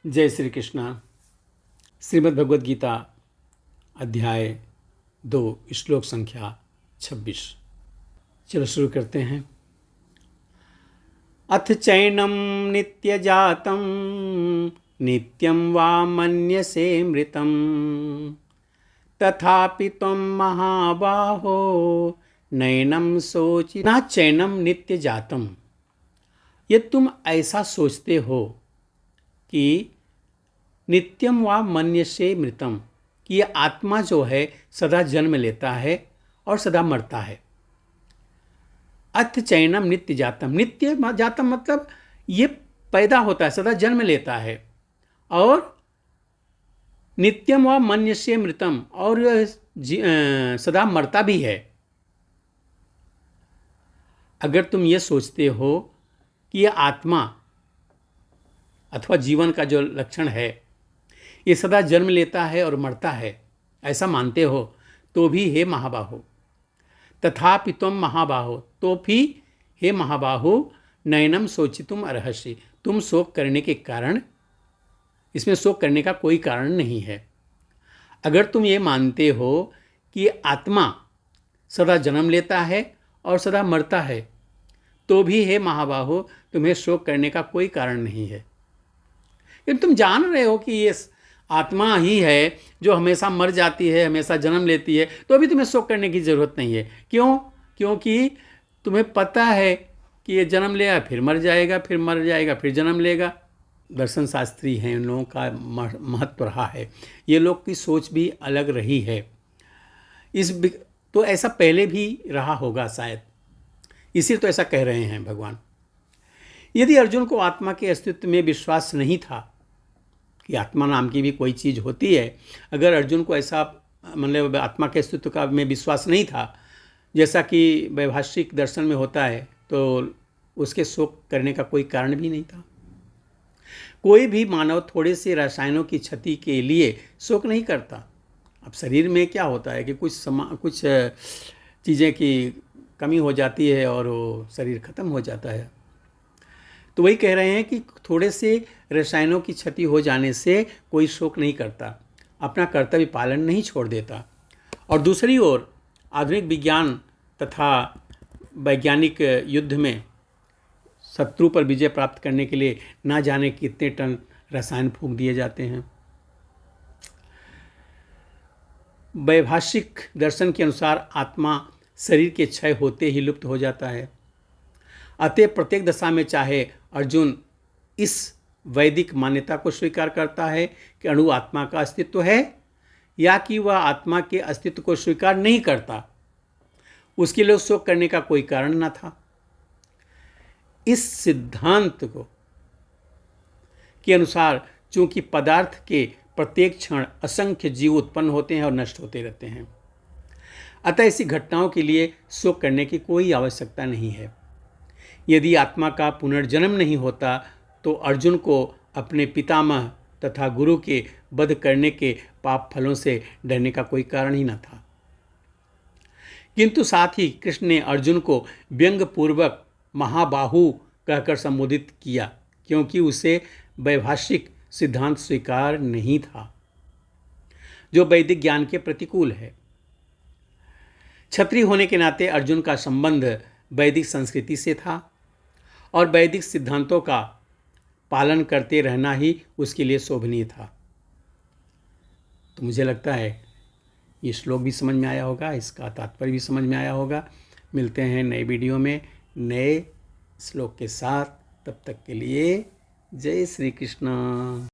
जय श्री कृष्णा। श्रीमद् भगवद गीता अध्याय 2 श्लोक संख्या 26। चलो शुरू करते हैं। अथ चैनम नित्यजातं नित्यं वा मन्यसे मृतं तथापि त्वं महाबाहो नैनं सोचि न चैनम नित्य जातम। ये तुम ऐसा सोचते हो कि नित्यम वा मन्यसे मृतम, कि ये आत्मा जो है सदा जन्म लेता है और सदा मरता है। अथ चैनम नित्य जातम, नित्य जातम मतलब ये पैदा होता है, सदा जन्म लेता है, और नित्यम व मन्यसे मृतम, और सदा मरता भी है। अगर तुम ये सोचते हो कि ये आत्मा अथवा जीवन का जो लक्षण है ये सदा जन्म लेता है और मरता है, ऐसा मानते हो, तो भी हे महाबाहो, तथापि तुम महाबाहो, तो भी हे महाबाहो, नयनम सोचितुम अर्हसि, तुम शोक करने के कारण, इसमें शोक करने का कोई कारण नहीं है। अगर तुम ये मानते हो कि आत्मा सदा जन्म लेता है और सदा मरता है, तो भी हे महाबाहो, तुम्हें शोक करने का कोई कारण नहीं है। क्योंकि तुम जान रहे हो कि ये आत्मा ही है जो हमेशा मर जाती है, हमेशा जन्म लेती है, तो भी तुम्हें शोक करने की ज़रूरत नहीं है। क्यों? क्योंकि तुम्हें पता है कि ये जन्म लेगा, फिर मर जाएगा, फिर मर जाएगा, फिर जन्म लेगा। दर्शन शास्त्री हैं, उन लोगों का महत्व रहा है। ये लोग की सोच भी अलग रही है। तो ऐसा पहले भी रहा होगा शायद, इसीलिए तो ऐसा कह रहे हैं भगवान। यदि अर्जुन को आत्मा के अस्तित्व में विश्वास नहीं था कि आत्मा नाम की भी कोई चीज़ होती है, अगर अर्जुन को ऐसा मतलब आत्मा के अस्तित्व का में विश्वास नहीं था, जैसा कि वैभाषिक दर्शन में होता है, तो उसके शोक करने का कोई कारण भी नहीं था। कोई भी मानव थोड़े से रसायनों की क्षति के लिए शोक नहीं करता। अब शरीर में क्या होता है कि कुछ चीज़ें की कमी हो जाती है और वो शरीर खत्म हो जाता है। तो वही कह रहे हैं कि थोड़े से रसायनों की क्षति हो जाने से कोई शोक नहीं करता, अपना कर्तव्य पालन नहीं छोड़ देता। और दूसरी ओर आधुनिक विज्ञान तथा वैज्ञानिक युद्ध में शत्रु पर विजय प्राप्त करने के लिए ना जाने कितने टन रसायन फूंक दिए जाते हैं। वैभाषिक दर्शन के अनुसार आत्मा शरीर के क्षय होते ही लुप्त हो जाता है। अतः प्रत्येक दशा में चाहे अर्जुन इस वैदिक मान्यता को स्वीकार करता है कि अणु आत्मा का अस्तित्व है, या कि वह आत्मा के अस्तित्व को स्वीकार नहीं करता, उसके लिए शोक करने का कोई कारण न था। इस सिद्धांत को के अनुसार चूंकि पदार्थ के प्रत्येक क्षण असंख्य जीव उत्पन्न होते हैं और नष्ट होते रहते हैं, अतः ऐसी घटनाओं के लिए शोक करने की कोई आवश्यकता नहीं है। यदि आत्मा का पुनर्जन्म नहीं होता तो अर्जुन को अपने पितामह तथा गुरु के वध करने के पाप फलों से डरने का कोई कारण ही न था। किंतु साथ ही कृष्ण ने अर्जुन को व्यंग पूर्वक महाबाहु कहकर संबोधित किया, क्योंकि उसे वैभाषिक सिद्धांत स्वीकार नहीं था, जो वैदिक ज्ञान के प्रतिकूल है। क्षत्रिय होने के नाते अर्जुन का संबंध वैदिक संस्कृति से था और वैदिक सिद्धांतों का पालन करते रहना ही उसके लिए शोभनीय था। तो मुझे लगता है ये श्लोक भी समझ में आया होगा, इसका तात्पर्य भी समझ में आया होगा। मिलते हैं नए वीडियो में नए श्लोक के साथ। तब तक के लिए जय श्री कृष्ण।